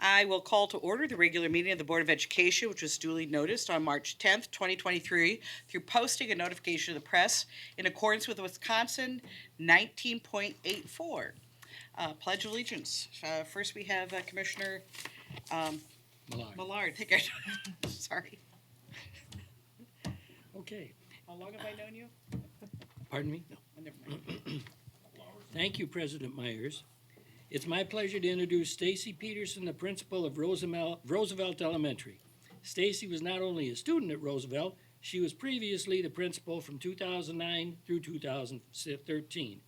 I will call to order the regular meeting of the Board of Education, which was duly noticed on March 10th, 2023, through posting and notification of the press in accordance with Wisconsin 19.84. Pledge allegiance. First, we have Commissioner Millard. Sorry. Okay, How long have I known you? pardon me? Oh, never mind. Thank you, President Myers. It's my pleasure to introduce Stacy Peterson, the principal of Roosevelt Elementary. Stacy was not only a student at Roosevelt, she was previously the principal from 2009 through 2013.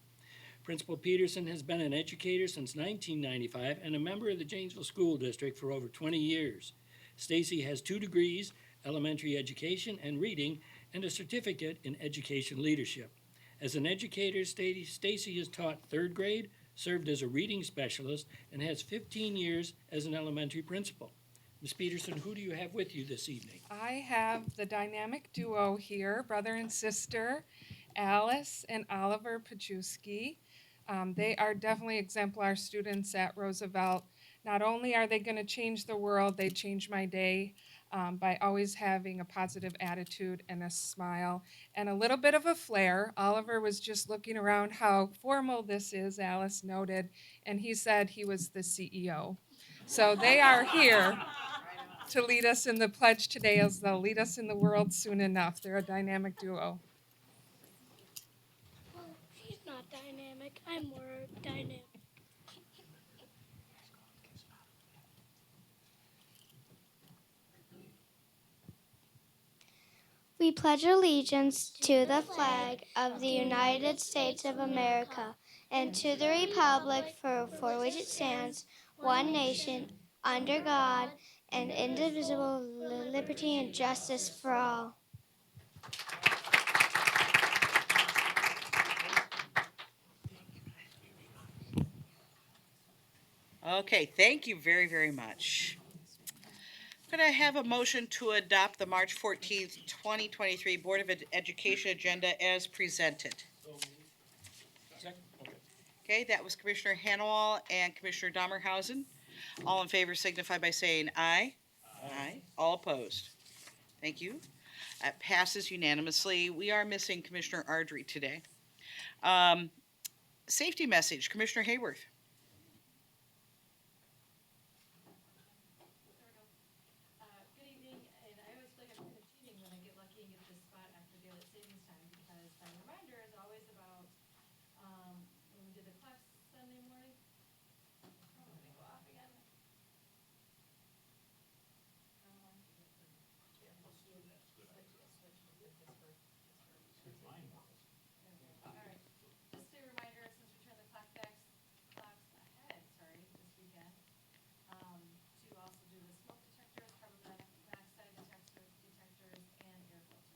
Principal Peterson has been an educator since 1995 and a member of the Janesville School District for over 20 years. Stacy has 2 degrees, elementary education and reading, and a certificate in education leadership. As an educator, Stacy has taught 3rd grade, served as a reading specialist, and has 15 years as an elementary principal. Ms. Peterson, who do you have with you this evening? I have the dynamic duo here, brother and sister, Alice and Oliver Pajewski. They are definitely exemplar students at Roosevelt. Not only are they going to change the world, they change my day by always having a positive attitude and a smile and a little bit of a flair. Oliver was just looking around how formal this is, Alice noted, and he said he was the CEO. So they are here to lead us in the pledge today, as they'll lead us in the world soon enough. They're a dynamic duo. Well, she's not dynamic. I'm more dynamic. We pledge allegiance to the flag of the United States of America and to the republic for which it stands, one nation, under God, and indivisible, liberty and justice for all. Okay, thank you very, very much. Could I have a motion to adopt the March 14th, 2023 Board of Education agenda as presented? Okay, that was Commissioner Hanwall and Commissioner Dommerhausen. All in favor signify by saying aye. Aye. All opposed? Thank you. That passes unanimously. We are missing Commissioner Ardrey today. Safety message, Commissioner Hayworth. Good evening, and I always feel like I'm kind of cheating when I get lucky and get this spot after daylight savings time, because my reminder is always about, when we did the class Sunday morning. Oh, let me go off again. All right, just a reminder, since we turned the clocks ahead, this weekend, to also do the smoke detectors, carbon monoxide detectors, and air filters.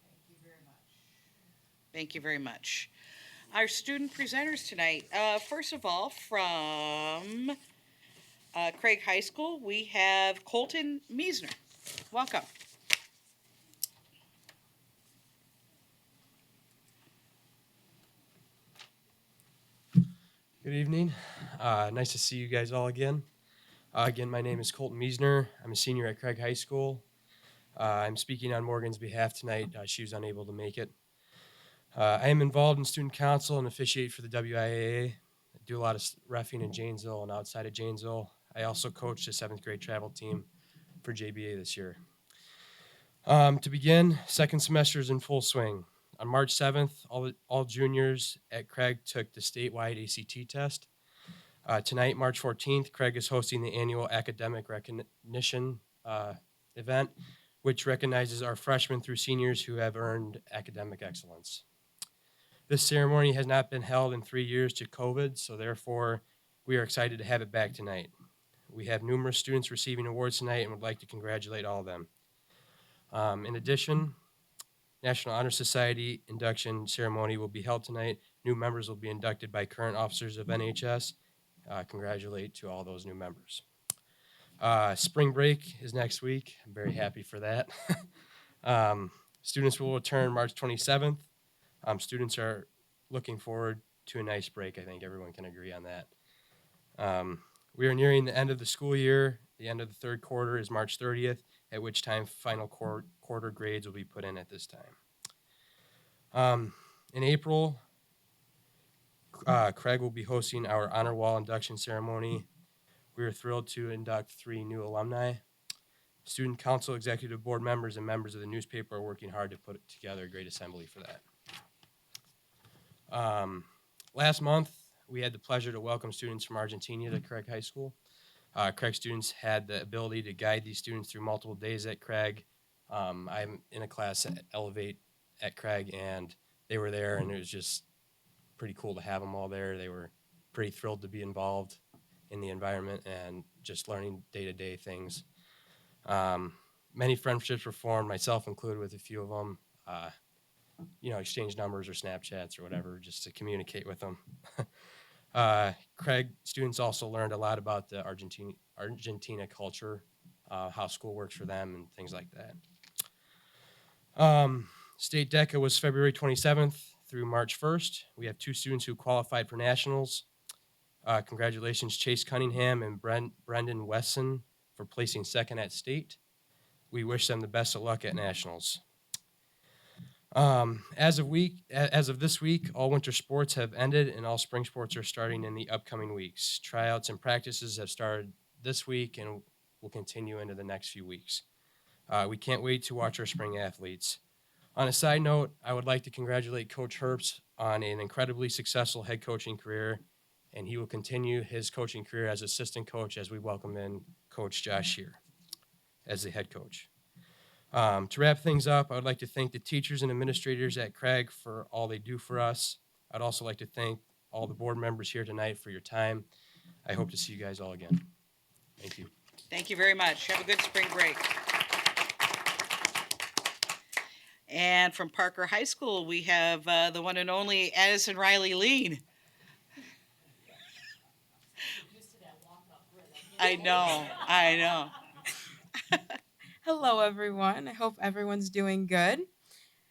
Thank you very much. Thank you very much. Our student presenters tonight, first of all, from Craig High School, we have Colton Meisner. Welcome. Good evening. Nice to see you guys all again. Again, my name is Colton Meisner. I'm a senior at Craig High School. I'm speaking on Morgan's behalf tonight. She was unable to make it. I am involved in student council and officiate for the WIAA. I do a lot of reffing in Janesville and outside of Janesville. I also coach the 7th grade travel team for JBA this year. To begin, second semester is in full swing. On March 7th, all juniors at Craig took the statewide ACT test. Tonight, March 14th, Craig is hosting the annual academic recognition event, which recognizes our freshmen through seniors who have earned academic excellence. This ceremony has not been held in 3 years due to COVID, so therefore we are excited to have it back tonight. We have numerous students receiving awards tonight and would like to congratulate all of them. In addition, National Honor Society induction ceremony will be held tonight. New members will be inducted by current officers of NHS. Congratulate to all those new members. Spring break is next week. I'm very happy for that. Students will return March 27th. Students are looking forward to a nice break. I think everyone can agree on that. We are nearing the end of the school year. The end of the third quarter is March 30th, at which time final quarter grades will be put in at this time. In April, Craig will be hosting our honor wall induction ceremony. We are thrilled to induct 3 new alumni. Student council, executive board members, and members of the newspaper are working hard to put together a great assembly for that. Last month, we had the pleasure to welcome students from Argentina to Craig High School. Craig students had the ability to guide these students through multiple days at Craig. I'm in a class at Elevate at Craig, and they were there, and it was just pretty cool to have them all there. They were pretty thrilled to be involved in the environment and just learning day-to-day things. Many friendships were formed, myself included, with a few of them. Exchange numbers or Snapchats or whatever just to communicate with them. Craig students also learned a lot about the Argentina culture, how school works for them, and things like that. State DECA was February 27th through March 1st. We have 2 students who qualified for nationals. Congratulations, Chase Cunningham and Brendan Wesson, for placing second at state. We wish them the best of luck at nationals. As of this week, all winter sports have ended and all spring sports are starting in the upcoming weeks. Tryouts and practices have started this week and will continue into the next few weeks. We can't wait to watch our spring athletes. On a side note, I would like to congratulate Coach Herbst on an incredibly successful head coaching career, and he will continue his coaching career as assistant coach as we welcome in Coach Josh here as the head coach. To wrap things up, I would like to thank the teachers and administrators at Craig for all they do for us. I'd also like to thank all the board members here tonight for your time. I hope to see you guys all again. Thank you. Thank you very much. Have a good spring break. And from Parker High School, we have the one and only Addison Riley Lean. I know. Hello, everyone. I hope everyone's doing good.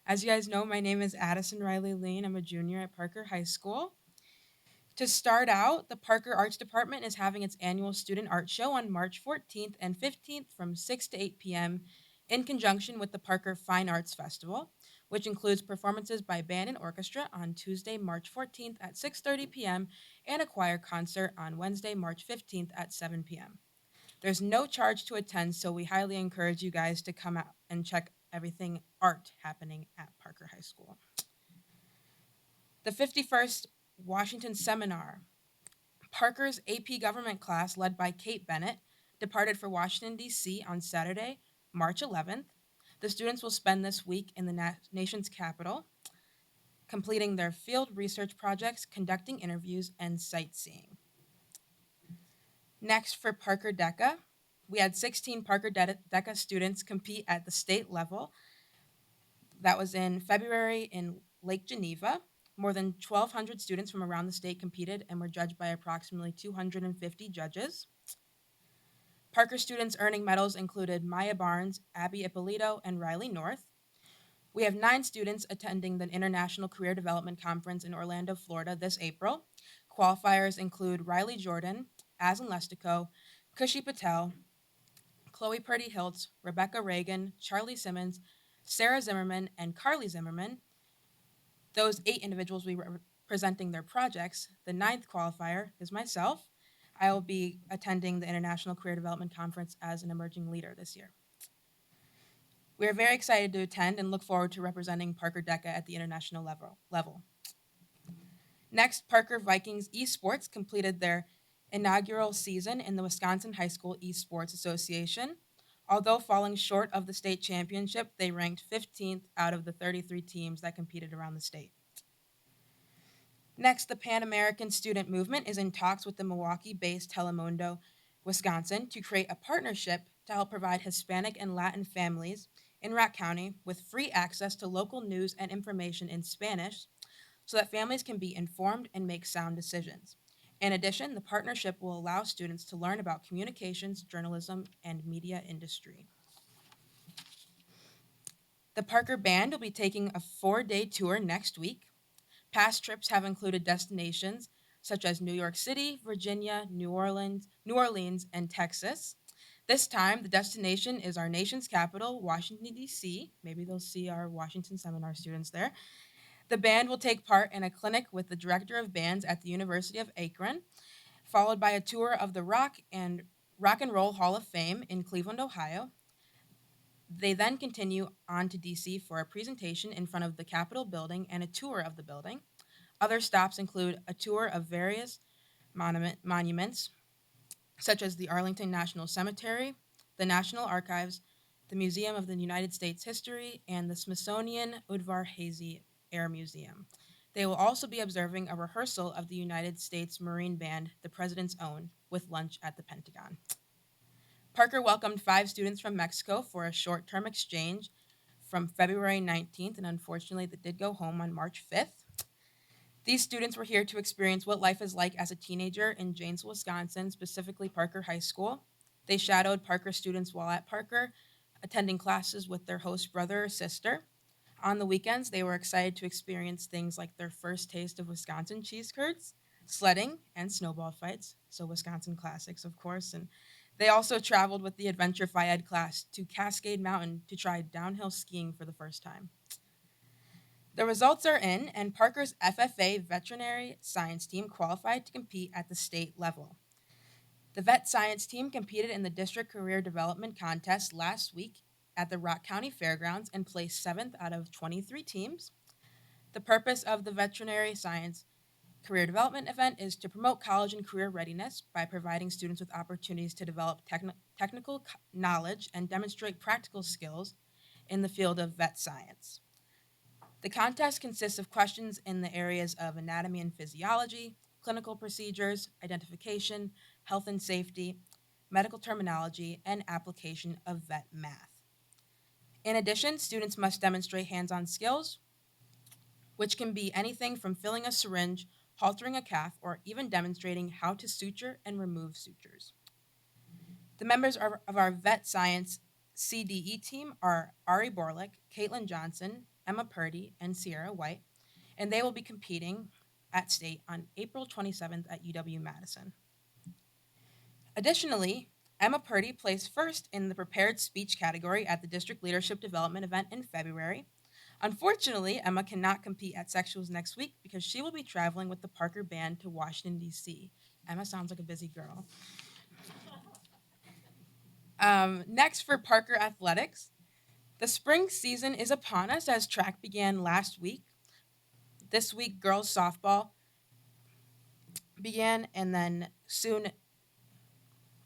As you guys know, my name is Addison Riley Lean. I'm a junior at Parker High School. To start out, the Parker Arts Department is having its annual student art show on March 14th and 15th from 6 to 8 p.m. in conjunction with the Parker Fine Arts Festival, which includes performances by band and orchestra on Tuesday, March 14th at 6:30 p.m. and a choir concert on Wednesday, March 15th at 7 p.m. There's no charge to attend, so we highly encourage you guys to come out and check everything art happening at Parker High School. The 51st Washington Seminar. Parker's AP Government class, led by Kate Bennett, departed for Washington, D.C. on Saturday, March 11th. The students will spend this week in the nation's capital, completing their field research projects, conducting interviews, and sightseeing. Next, for Parker DECA, we had 16 Parker DECA students compete at the state level. That was in February in Lake Geneva. More than 1,200 students from around the state competed and were judged by approximately 250 judges. Parker students earning medals included Maya Barnes, Abby Ippolito, and Riley North. We have 9 students attending the International Career Development Conference in Orlando, Florida this April. Qualifiers include Riley Jordan, Asin Lestico, Kushi Patel, Chloe Purdy Hiltz, Rebecca Reagan, Charlie Simmons, Sarah Zimmerman, and Carly Zimmerman. Those 8 individuals will be presenting their projects. The 9th qualifier is myself. I will be attending the International Career Development Conference as an emerging leader this year. We are very excited to attend and look forward to representing Parker DECA at the international level. Next, Parker Vikings Esports completed their inaugural season in the Wisconsin High School Esports Association. Although falling short of the state championship, they ranked 15th out of the 33 teams that competed around the state. Next, the Pan American Student Movement is in talks with the Milwaukee-based Telemundo, Wisconsin, to create a partnership to help provide Hispanic and Latin families in Rock County with free access to local news and information in Spanish so that families can be informed and make sound decisions. In addition, the partnership will allow students to learn about communications, journalism, and media industry. The Parker Band will be taking a 4-day tour next week. Past trips have included destinations such as New York City, Virginia, New Orleans, and Texas. This time, the destination is our nation's capital, Washington, D.C. Maybe they'll see our Washington seminar students there. The band will take part in a clinic with the director of bands at the University of Akron, followed by a tour of the Rock and Roll Hall of Fame in Cleveland, Ohio. They then continue on to DC for a presentation in front of the Capitol building and a tour of the building. Other stops include a tour of various monuments, such as the Arlington National Cemetery, the National Archives, the Museum of the United States History, and the Smithsonian Udvar Hazy Air Museum. They will also be observing a rehearsal of the United States Marine Band, the President's Own, with lunch at the Pentagon. Parker welcomed 5 students from Mexico for a short-term exchange from February 19th, and unfortunately, they did go home on March 5th. These students were here to experience what life is like as a teenager in Janesville, Wisconsin, specifically Parker High School. They shadowed Parker students while at Parker, attending classes with their host brother or sister. On the weekends, they were excited to experience things like their first taste of Wisconsin cheese curds, sledding, and snowball fights, so Wisconsin classics, of course. And they also traveled with the Adventure Phi Ed class to Cascade Mountain to try downhill skiing for the first time. The results are in, and Parker's FFA veterinary science team qualified to compete at the state level. The vet science team competed in the district career development contest last week at the Rock County Fairgrounds and placed 7th out of 23 teams. The purpose of the veterinary science career development event is to promote college and career readiness by providing students with opportunities to develop technical knowledge and demonstrate practical skills in the field of vet science. The contest consists of questions in the areas of anatomy and physiology, clinical procedures, identification, health and safety, medical terminology, and application of vet math. In addition, students must demonstrate hands-on skills, which can be anything from filling a syringe, haltering a calf, or even demonstrating how to suture and remove sutures. The members of our vet science CDE team are Ari Borlick, Caitlin Johnson, Emma Purdy, and Sierra White, and they will be competing at state on April 27th at UW-Madison. Additionally, Emma Purdy placed first in the prepared speech category at the district leadership development event in February. Unfortunately, Emma cannot compete at sectionals next week because she will be traveling with the Parker Band to Washington, D.C. Emma sounds like a busy girl. Next for Parker Athletics. The spring season is upon us as track began last week. This week, girls softball began, and then soon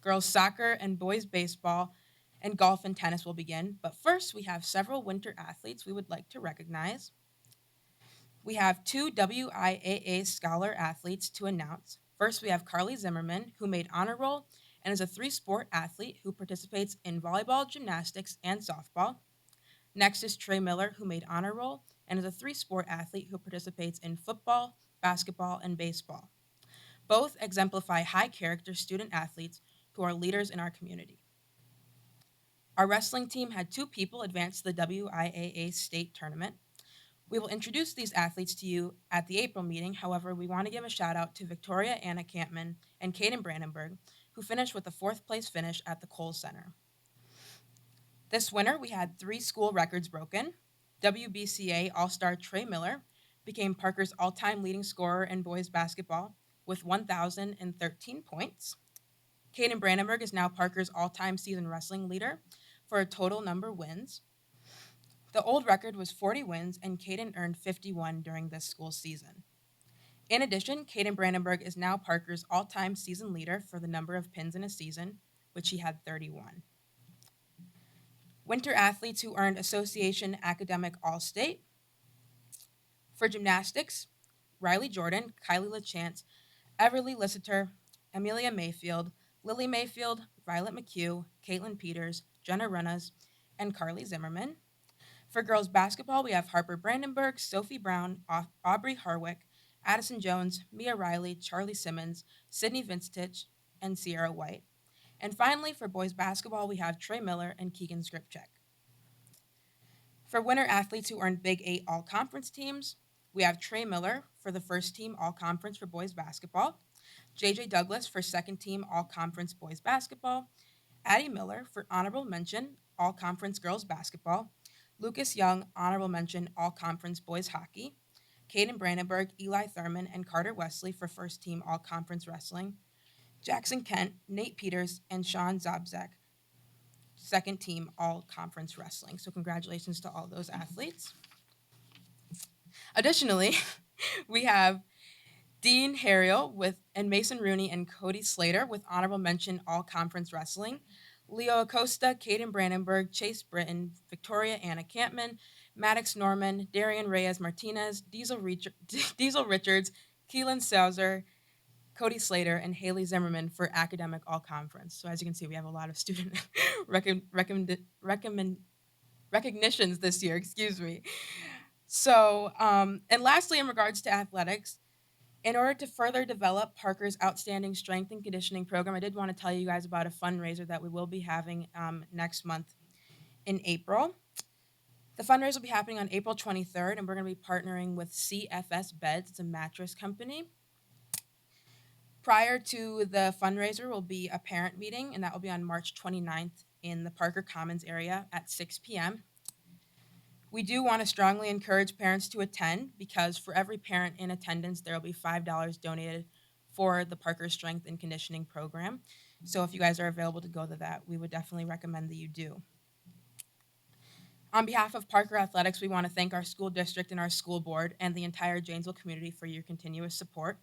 girls soccer and boys baseball and golf and tennis will begin. But first, we have several winter athletes we would like to recognize. We have 2 WIAA scholar athletes to announce. First, we have Carly Zimmerman, who made honor roll and is a 3-sport athlete who participates in volleyball, gymnastics, and softball. Next is Trey Miller, who made honor roll and is a 3-sport athlete who participates in football, basketball, and baseball. Both exemplify high-character student athletes who are leaders in our community. Our wrestling team had 2 people advance to the WIAA state tournament. We will introduce these athletes to you at the April meeting. However, we want to give a shout out to Victoria Anna Campman and Kaden Brandenburg, who finished with a 4th place finish at the Kohl Center. This winter, we had 3 school records broken. WBCA All-Star Trey Miller became Parker's all-time leading scorer in boys basketball with 1,013 points. Kaden Brandenburg is now Parker's all-time season wrestling leader for a total number of wins. The old record was 40 wins, and Kaden earned 51 during this school season. In addition, Kaden Brandenburg is now Parker's all-time season leader for the number of pins in a season, which he had 31. Winter athletes who earned Association Academic All-State. For gymnastics, Riley Jordan, Kylie LaChance, Everly Listeter, Amelia Mayfield, Lily Mayfield, Violet McHugh, Caitlin Peters, Jenna Runas, and Carly Zimmerman. For girls basketball, we have Harper Brandenburg, Sophie Brown, Aubrey Harwick, Addison Jones, Mia Riley, Charlie Simmons, Sydney Vinstich, and Sierra White. And finally, for boys basketball, we have Trey Miller and Keegan Skripchek. For winter athletes who earned Big 8 all-conference teams, We have Trey Miller for the first team all conference for boys basketball, JJ Douglas for second team all conference boys basketball, Addie Miller for honorable mention all conference girls basketball, Lucas Young honorable mention all conference boys hockey, Caden Brandenburg, Eli Thurman, and Carter Wesley for first team all conference wrestling, Jackson Kent, Nate Peters, and Sean Zabzak, second team all conference wrestling. So congratulations to all those athletes. Additionally, we have Dean Harriel and Mason Rooney and Cody Slater with honorable mention all conference wrestling. Leo Acosta, Caden Brandenburg, Chase Britton, Victoria Anna Campman, Maddox Norman, Darian Reyes Martinez, Diesel Richards, Keelan Sauser, Cody Slater, and Haley Zimmerman for academic all conference. So as you can see, we have a lot of student recognitions this year, excuse me. So, and lastly, in regards to athletics, in order to further develop Parker's outstanding strength and conditioning program, I did want to tell you guys about a fundraiser that we will be having next month in April. The fundraiser will be happening on April 23rd, and we're going to be partnering with CFS Beds. It's a mattress company. Prior to the fundraiser will be a parent meeting, and that will be on March 29th in the Parker Commons area at 6 p.m. We do want to strongly encourage parents to attend because for every parent in attendance, there will be $5 donated for the Parker Strength and Conditioning Program. So if you guys are available to go to that, we would definitely recommend that you do. On behalf of Parker Athletics, we want to thank our school district and our school board and the entire Janesville community for your continuous support.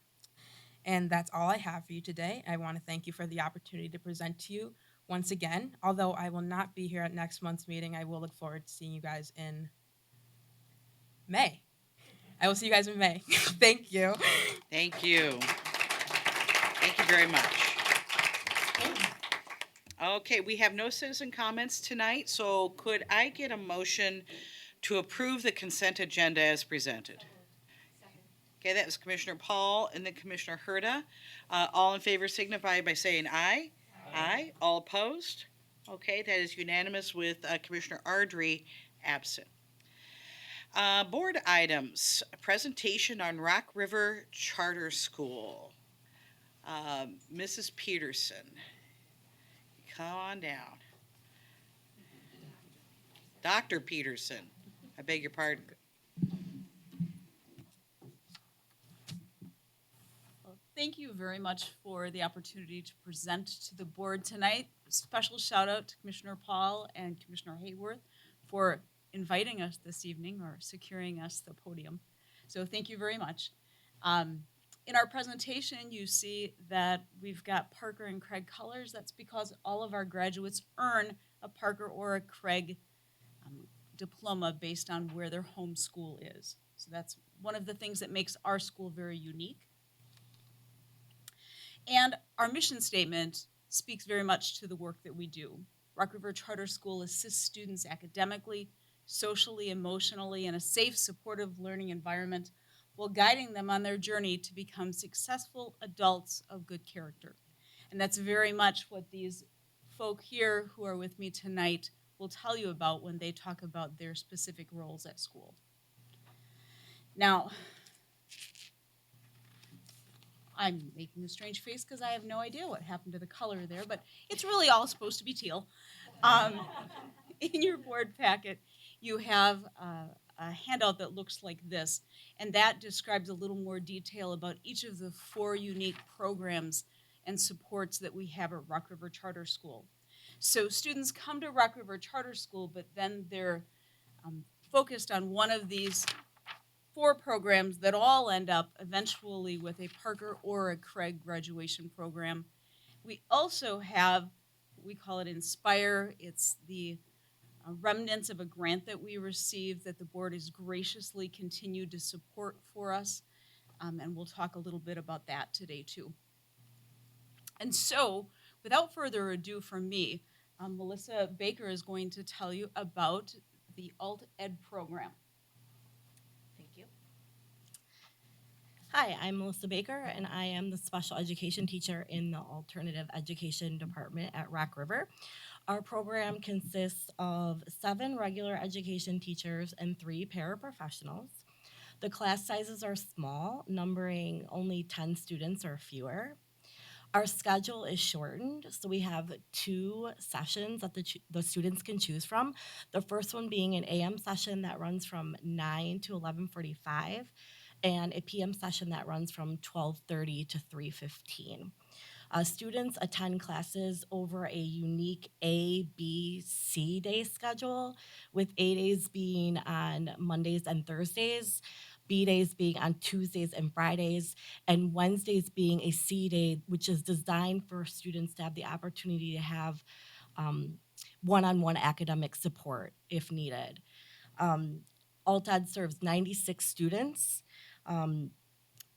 And that's all I have for you today. I want to thank you for the opportunity to present to you once again. Although I will not be here at next month's meeting, I will look forward to seeing you guys in May. I will see you guys in May. Thank you. Thank you. Thank you very much. Okay, we have no citizen comments tonight, so could I get a motion to approve the consent agenda as presented? Okay, that was Commissioner Paul and then Commissioner Herda. All in favor signify by saying aye. Aye. All opposed? Okay, that is unanimous with Commissioner Ardrey absent. Board items, a presentation on Rock River Charter School. Mrs. Peterson, come on down. Dr. Peterson, I beg your pardon. Well, thank you very much for the opportunity to present to the board tonight. Special shout out to Commissioner Paul and Commissioner Hayworth for inviting us this evening or securing us the podium. So thank you very much. In our presentation, you see that we've got Parker and Craig colors. That's because all of our graduates earn a Parker or a Craig diploma based on where their home school is. So that's one of the things that makes our school very unique. And our mission statement speaks very much to the work that we do. Rock River Charter School assists students academically, socially, emotionally, in a safe, supportive learning environment while guiding them on their journey to become successful adults of good character. And that's very much what these folk here who are with me tonight will tell you about when they talk about their specific roles at school. Now, I'm making a strange face because I have no idea what happened to the color there, but it's really all supposed to be teal. In your board packet, you have a handout that looks like this, and that describes a little more detail about each of the 4 unique programs and supports that we have at Rock River Charter School. So students come to Rock River Charter School, but then they're focused on one of these 4 programs that all end up eventually with a Parker or a Craig graduation program. We also have, we call it Inspire. It's the remnants of a grant that we received that the board has graciously continued to support for us. And we'll talk a little bit about that today too. And so, without further ado from me, Melissa Baker is going to tell you about the Alt Ed program. Thank you. Hi, I'm Melissa Baker, and I am the special education teacher in the alternative education department at Rock River. Our program consists of 7 regular education teachers and 3 paraprofessionals. The class sizes are small, numbering only 10 students or fewer. Our schedule is shortened, so we have 2 sessions that the students can choose from. The first one being an AM session that runs from 9 to 11:45, and a PM session that runs from 12:30 to 3:15. Students attend classes over a unique A, B, C day schedule, with A days being on Mondays and Thursdays, B days being on Tuesdays and Fridays, and Wednesdays being a C day, which is designed for students to have the opportunity to have one-on-one academic support if needed. Um, Alt-Ed serves 96 students,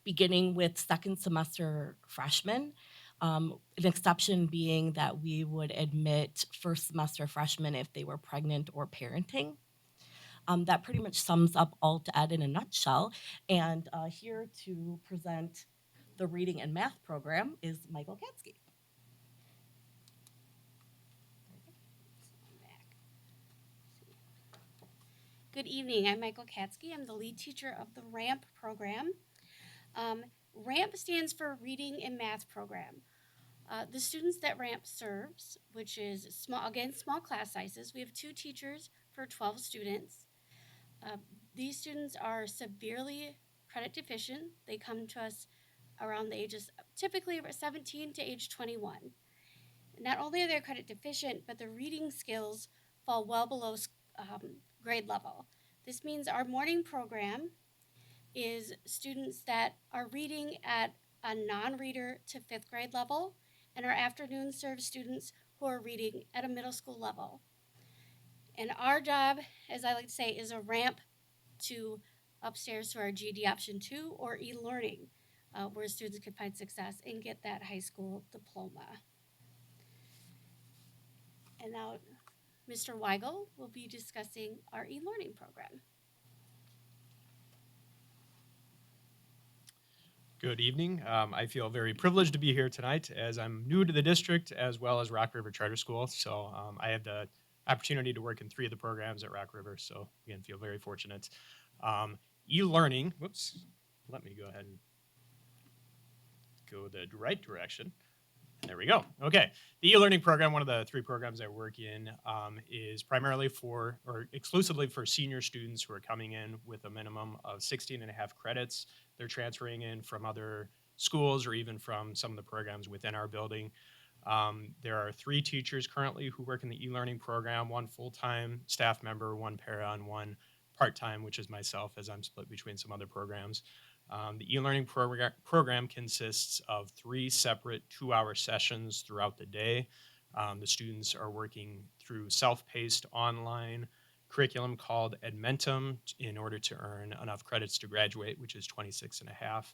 beginning with second semester freshmen. An exception being that we would admit first semester freshmen if they were pregnant or parenting. That pretty much sums up Alt-Ed in a nutshell. And here to present the reading and math program is Michael Katsky. Good evening. I'm Michael Katsky. I'm the lead teacher of the RAMP program. RAMP stands for Reading and Math Program. The students that RAMP serves, which is small class sizes. We have 2 teachers for 12 students. These students are severely credit deficient. They come to us around the ages, typically 17 to age 21. Not only are they credit deficient, but the reading skills fall well below grade level. This means our morning program is students that are reading at a non-reader to 5th grade level, and our afternoon serves students who are reading at a middle school level. And our job, as I like to say, is a ramp to upstairs to our GED option 2 or e-learning, where students can find success and get that high school diploma. And now Mr. Weigel will be discussing our e-learning program. Good evening. I feel very privileged to be here tonight as I'm new to the district as well as Rock River Charter School. So I have the opportunity to work in 3 of the programs at Rock River. So again, feel very fortunate. E-learning, whoops, let me go ahead and go the right direction. There we go. Okay. The e-learning program, one of the 3 programs I work in, is primarily for or exclusively for senior students who are coming in with a minimum of 16.5 credits. They're transferring in from other schools or even from some of the programs within our building. There are 3 teachers currently who work in the e-learning program, 1 full-time staff member, 1 para, and 1 part-time, which is myself as I'm split between some other programs. The e-learning program consists of 3 separate 2-hour sessions throughout the day. The students are working through self-paced online curriculum called Edmentum in order to earn enough credits to graduate, which is 26.5.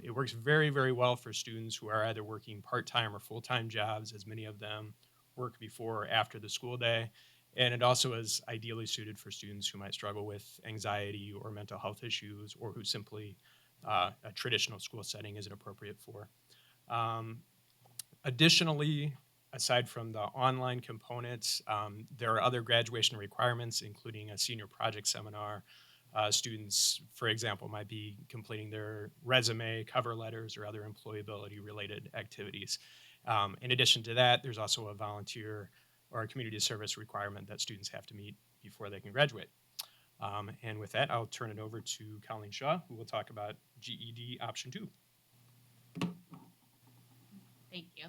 It works very, very well for students who are either working part-time or full-time jobs, as many of them work before or after the school day. And it also is ideally suited for students who might struggle with anxiety or mental health issues, or who simply a traditional school setting isn't appropriate for. Additionally, aside from the online components, there are other graduation requirements, including a senior project seminar. Students, for example, might be completing their resume, cover letters, or other employability-related activities. In addition to that, there's also a volunteer or a community service requirement that students have to meet before they can graduate. And with that, I'll turn it over to Colleen Shaw, who will talk about GED Option 2. Thank you.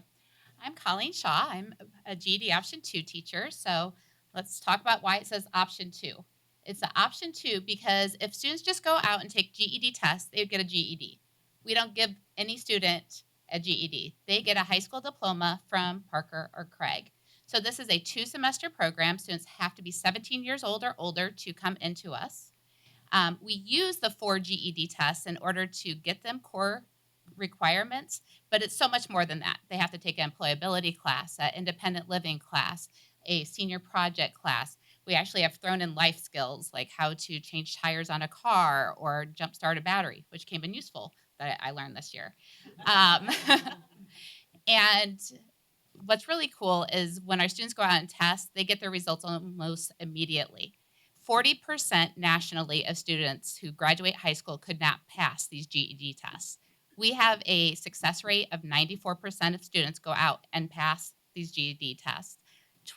I'm Colleen Shaw. I'm a GED Option 2 teacher. So let's talk about why it says Option 2. It's an Option 2 because if students just go out and take GED tests, they would get a GED. We don't give any student a GED. They get a high school diploma from Parker or Craig. So this is a 2-semester program. Students have to be 17 years old or older to come into us. We use the 4 GED tests in order to get them core requirements, but it's so much more than that. They have to take an employability class, an independent living class, a senior project class. We actually have thrown in life skills like how to change tires on a car or jump start a battery, which came in useful that I learned this year. And what's really cool is when our students go out and test, they get their results almost immediately. 40% nationally of students who graduate high school could not pass these GED tests. We have a success rate of 94% of students go out and pass these GED tests.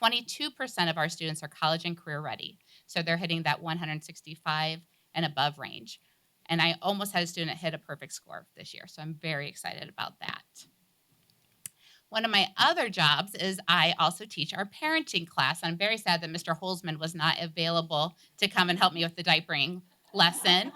22% of our students are college and career ready. So they're hitting that 165 and above range. And I almost had a student hit a perfect score this year. So I'm very excited about that. One of my other jobs is I also teach our parenting class. I'm very sad that Mr. Holzman was not available to come and help me with the diapering lesson.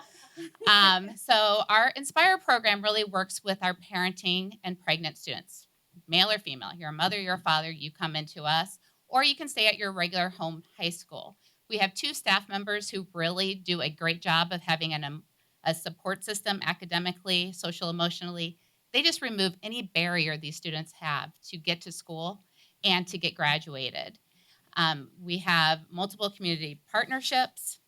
So our Inspire program really works with our parenting and pregnant students, male or female. You're a mother, you're a father, you come into us, or you can stay at your regular home high school. We have 2 staff members who really do a great job of having a support system academically, social, emotionally. They just remove any barrier these students have to get to school and to get graduated. We have multiple community partnerships.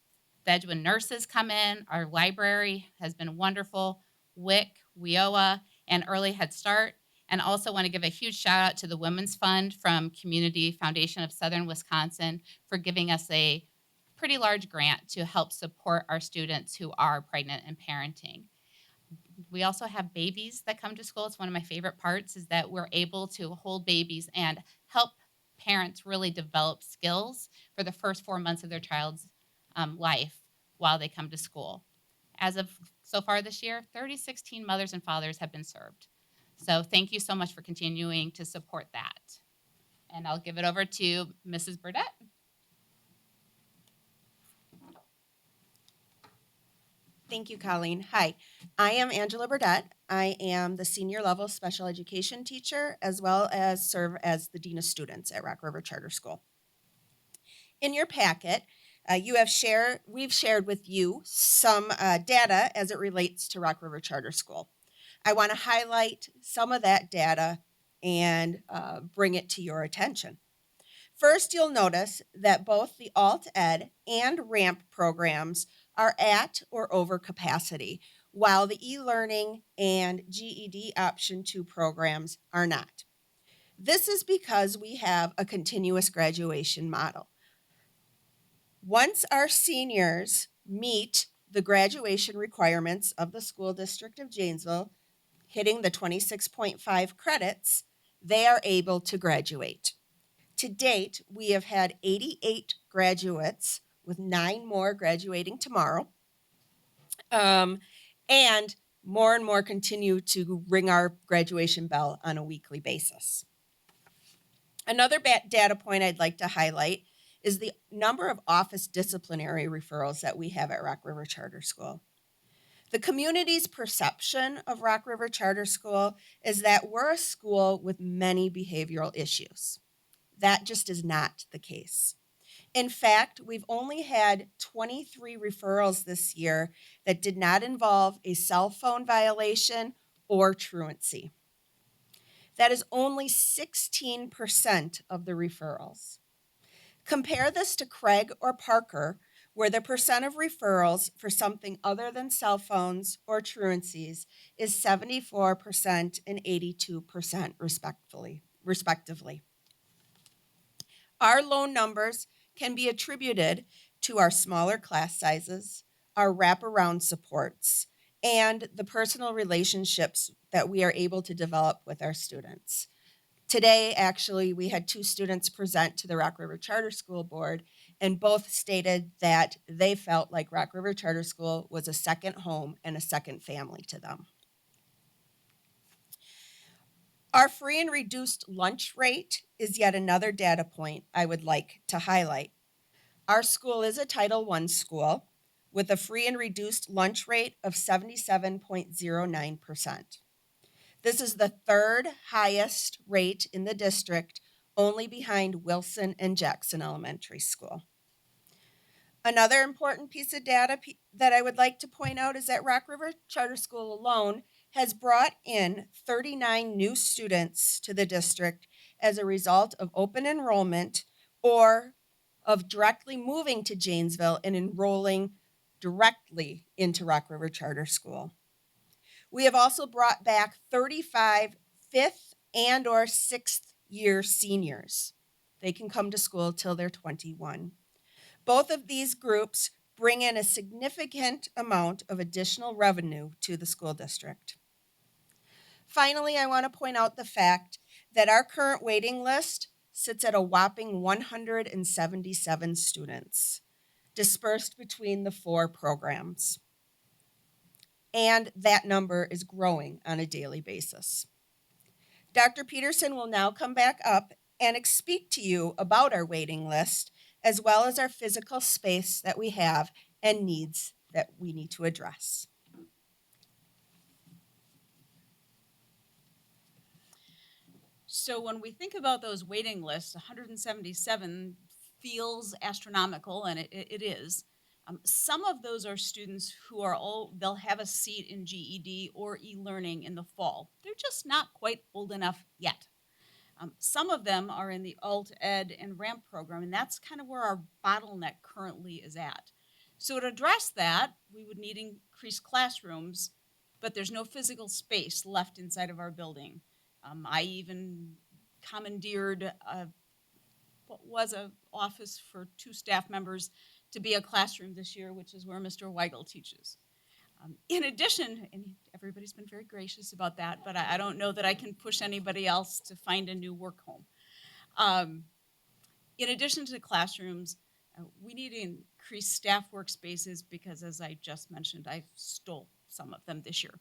The Edgewood nurses come in. Our library has been wonderful. WIC, WIOA, and Early Head Start. And also want to give a huge shout out to the Women's Fund from Community Foundation of Southern Wisconsin for giving us a pretty large grant to help support our students who are pregnant and parenting. We also have babies that come to school. It's one of my favorite parts is that we're able to hold babies and help parents really develop skills for the first 4 months of their child's life while they come to school. As of so far this year, 36 teen mothers and fathers have been served. So thank you so much for continuing to support that. And I'll give it over to Mrs. Burdett. Thank you, Colleen. Hi, I am Angela Burdett. I am the senior level special education teacher as well as serve as the Dean of Students at Rock River Charter School. In your packet, we've shared with you some data as it relates to Rock River Charter School. I want to highlight some of that data and bring it to your attention. First, you'll notice that both the Alt Ed and RAMP programs are at or over capacity, while the e-learning and GED Option 2 programs are not. This is because we have a continuous graduation model. Once our seniors meet the graduation requirements of the School District of Janesville, hitting the 26.5 credits, they are able to graduate. To date, we have had 88 graduates, with 9 more graduating tomorrow. And more continue to ring our graduation bell on a weekly basis. Another data point I'd like to highlight is the number of office disciplinary referrals that we have at Rock River Charter School. The community's perception of Rock River Charter School is that we're a school with many behavioral issues. That just is not the case. In fact, we've only had 23 referrals this year that did not involve a cell phone violation or truancy. That is only 16% of the referrals. Compare this to Craig or Parker, where the percent of referrals for something other than cell phones or truancies is 74% and 82% respectively. Our low numbers can be attributed to our smaller class sizes, our wraparound supports, and the personal relationships that we are able to develop with our students. Today, actually, we had 2 students present to the Rock River Charter School Board, and both stated that they felt like Rock River Charter School was a second home and a second family to them. Our free and reduced lunch rate is yet another data point I would like to highlight. Our school is a Title I school with a free and reduced lunch rate of 77.09%. This is the 3rd highest rate in the district, only behind Wilson and Jackson Elementary School. Another important piece of data that I would like to point out is that Rock River Charter School alone has brought in 39 new students to the district as a result of open enrollment or of directly moving to Janesville and enrolling directly into Rock River Charter School. We have also brought back 35 5th and or 6th year seniors. They can come to school till they're 21. Both of these groups bring in a significant amount of additional revenue to the school district. Finally, I want to point out the fact that our current waiting list sits at a whopping 177 students dispersed between the 4 programs. And that number is growing on a daily basis. Dr. Peterson will now come back up and speak to you about our waiting list, as well as our physical space that we have and needs that we need to address. So when we think about those waiting lists, 177 feels astronomical, and it is. Some of those are students who are they'll have a seat in GED or e-learning in the fall. They're just not quite old enough yet. Some of them are in the alt ed and ramp program, and that's kind of where our bottleneck currently is at. So to address that, we would need increased classrooms, but there's no physical space left inside of our building. I even commandeered what was an office for 2 staff members to be a classroom this year, which is where Mr. Weigel teaches. In addition, and everybody's been very gracious about that, but I don't know that I can push anybody else to find a new work home. In addition to the classrooms, we need to increase staff workspaces because, as I just mentioned, I stole some of them this year.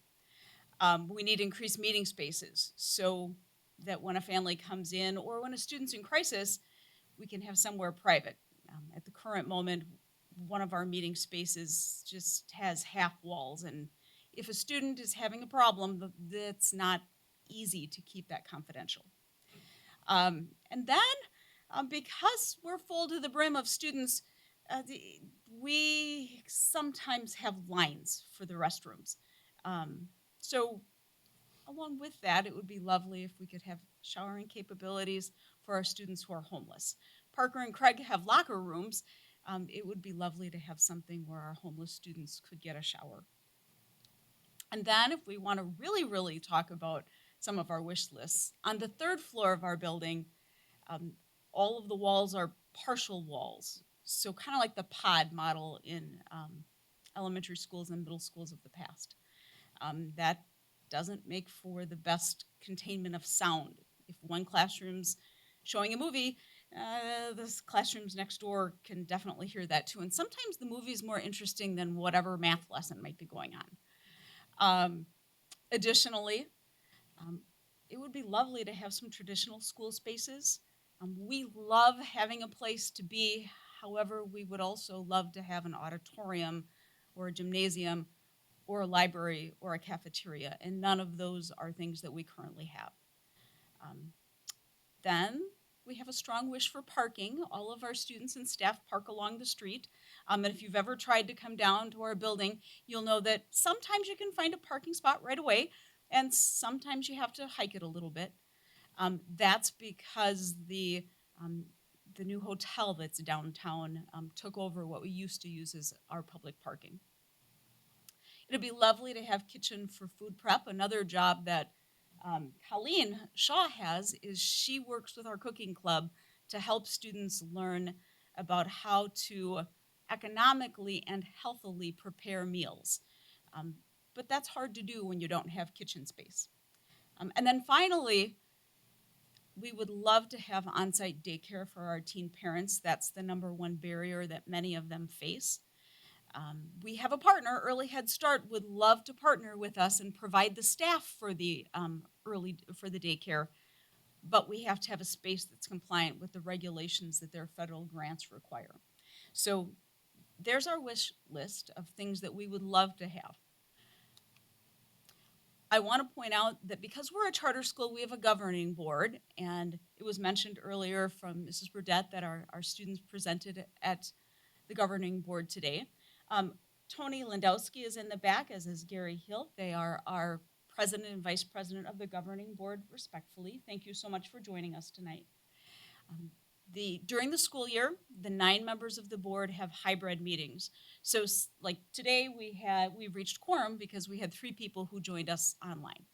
We need increased meeting spaces so that when a family comes in or when a student's in crisis, we can have somewhere private. At the current moment, one of our meeting spaces just has half walls, and if a student is having a problem, that's not easy to keep that confidential. And then, because we're full to the brim of students, we sometimes have lines for the restrooms. So along with that, it would be lovely if we could have showering capabilities for our students who are homeless. Parker and Craig have locker rooms. It would be lovely to have something where our homeless students could get a shower. And then if we want to really, really talk about some of our wish lists, on the 3rd floor of our building, all of the walls are partial walls. So kind of like the pod model in elementary schools and middle schools of the past. That doesn't make for the best containment of sound. If one classroom's showing a movie, the classrooms next door can definitely hear that too. And sometimes the movie is more interesting than whatever math lesson might be going on. Additionally, it would be lovely to have some traditional school spaces. We love having a place to be. However, we would also love to have an auditorium or a gymnasium or a library or a cafeteria, and none of those are things that we currently have. Then we have a strong wish for parking. All of our students and staff park along the street. And if you've ever tried to come down to our building, you'll know that sometimes you can find a parking spot right away, and sometimes you have to hike it a little bit. That's because the new hotel that's downtown took over what we used to use as our public parking. It'd be lovely to have kitchen for food prep. Another job that Colleen Shaw has is she works with our cooking club to help students learn about how to economically and healthily prepare meals. But that's hard to do when you don't have kitchen space. And then finally, we would love to have on-site daycare for our teen parents. That's the #1 barrier that many of them face. We have a partner, Early Head Start, would love to partner with us and provide the staff for the daycare, but we have to have a space that's compliant with the regulations that their federal grants require. So there's our wish list of things that we would love to have. I want to point out that because we're a charter school, we have a governing board, and it was mentioned earlier from Mrs. Burdett that our students presented at the governing board today. Tony Landowski is in the back, as is Gary Hill. They are our president and vice president of the governing board, respectfully. Thank you so much for joining us tonight. During the school year, the 9 members of the board have hybrid meetings. So like today we've reached quorum because we had 3 people who joined us online.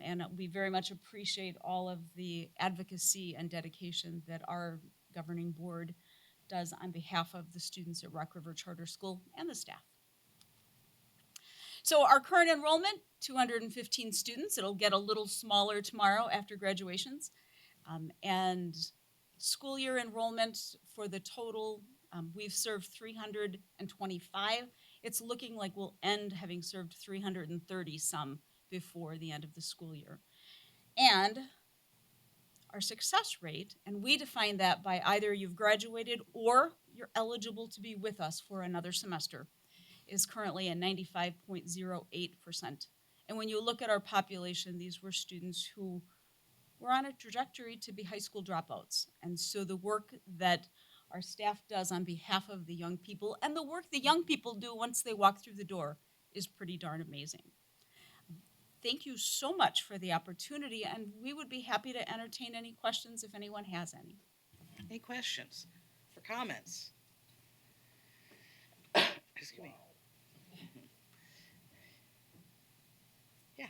And we very much appreciate all of the advocacy and dedication that our governing board does on behalf of the students at Rock River Charter School and the staff. So our current enrollment, 215 students. It'll get a little smaller tomorrow after graduations. And school year enrollment for the total, we've served 325. It's looking like we'll end having served 330 some before the end of the school year. And our success rate, and we define that by either you've graduated or you're eligible to be with us for another semester, is currently at 95.08%. And when you look at our population, these were students who were on a trajectory to be high school dropouts. And so the work that our staff does on behalf of the young people and the work the young people do once they walk through the door is pretty darn amazing. Thank you so much for the opportunity, and we would be happy to entertain any questions if anyone has any. Any questions or comments? Excuse me. Yeah.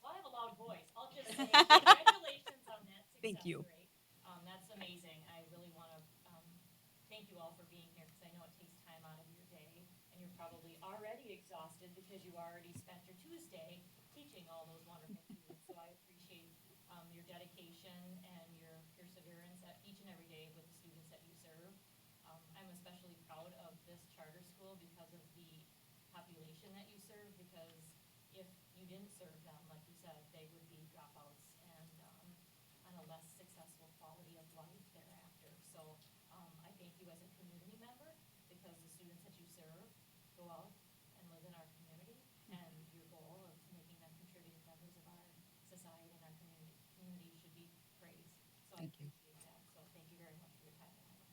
Well, I have a loud voice. I'll just say congratulations on that success Thank you. rate. That's amazing. I really want to thank you all for being here because I know it takes time out of your day, and you're probably already exhausted because you already spent your Tuesday teaching all those wonderful students. So I appreciate your dedication and your perseverance at each and every day with the students that you serve. I'm especially proud of this charter school because of the population that you serve, because if you didn't serve them, like you said, they would be dropouts and on a less successful quality of life thereafter. So I thank you as a community member because the students that you serve go out and live in our community, and your goal of making them contributing members of our society and our community should be praised. So Thank you. I appreciate that. So thank you very much for your time tonight.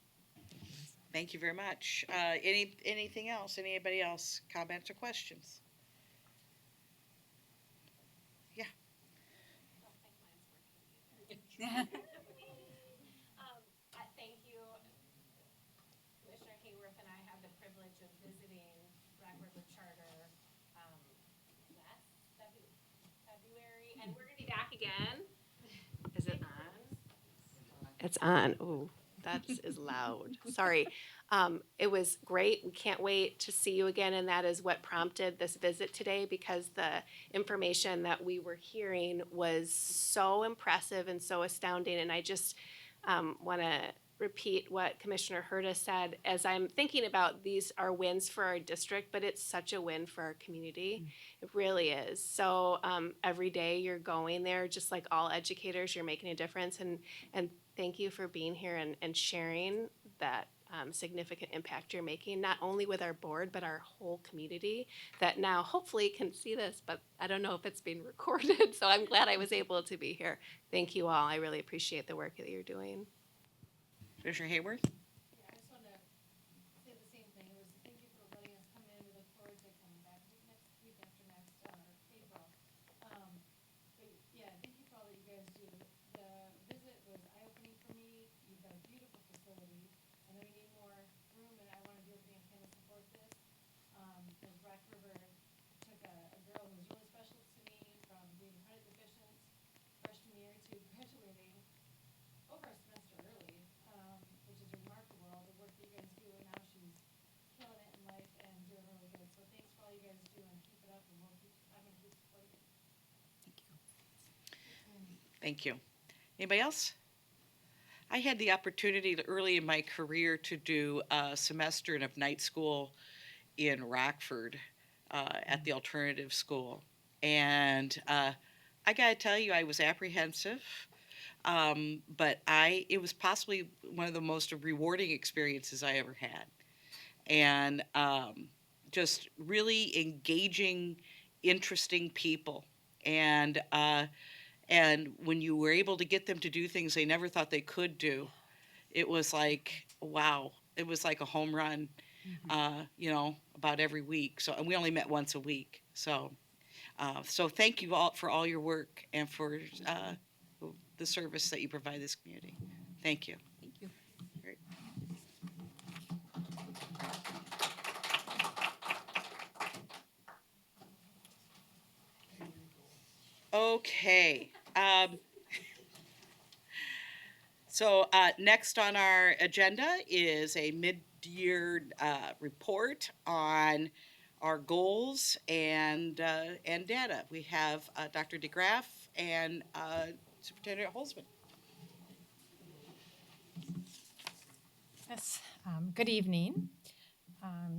Thank you very much. Anything else? Anybody else? Comments or questions? Yeah. Thank you. Commissioner Hayworth and I had the privilege of visiting Rock River Charter last February, and we're going to be back again. Is it on? It's on. Ooh, that is loud. Sorry. It was great. We can't wait to see you again, and that is what prompted this visit today, because the information that we were hearing was so impressive and so astounding. And I just want to repeat what Commissioner Hurta said. As I'm thinking about, these are wins for our district, but it's such a win for our community. It really is. So every day you're going there, just like all educators, you're making a difference. And thank you for being here and sharing that significant impact you're making, not only with our board, but our whole community that now hopefully can see this, but I don't know if it's being recorded. So I'm glad I was able to be here. Thank you all. I really appreciate the work that you're doing. Commissioner Hayworth? Yeah, I just wanted to say the same thing. It was thank you for letting us come in. We look forward to coming back next week after next April. But yeah, thank you for all that you guys do. The visit was eye-opening for me. You've got a beautiful facility. I know you need more room, and I want to do everything I can to support this. Because Rock River took a girl who was really special to me from being credit deficient freshman year to graduating over a semester early, which is remarkable, the work that you guys do, and now she's killing it in life and doing really good. So thanks for all you guys do, and keep it up, and I'm going to keep supporting you. Thank you. Anybody else? I had the opportunity early in my career to do a semester of night school in Rockford at the alternative school. And I got to tell you, I was apprehensive, but it was possibly one of the most rewarding experiences I ever had. And just really engaging, interesting people. And when you were able to get them to do things they never thought they could do, it was like, wow. It was like a home run, about every week. So, and we only met once a week. So thank you all for all your work and for the service that you provide this community. Thank you. Thank you. Great. Okay. So next on our agenda is a mid-year report on our goals and data. We have Dr. DeGraff and Superintendent Holzman. Yes, good evening.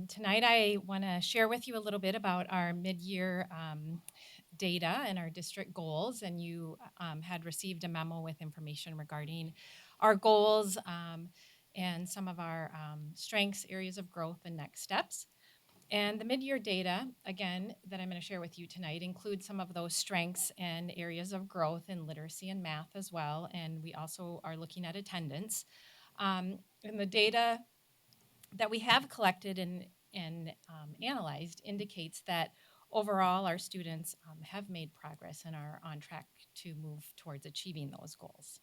Tonight I want to share with you a little bit about our mid-year data and our district goals, and you had received a memo with information regarding our goals and some of our strengths, areas of growth, and next steps. And the mid-year data, again, that I'm going to share with you tonight includes some of those strengths and areas of growth in literacy and math as well, and we also are looking at attendance. And the data that we have collected and analyzed indicates that overall our students have made progress and are on track to move towards achieving those goals.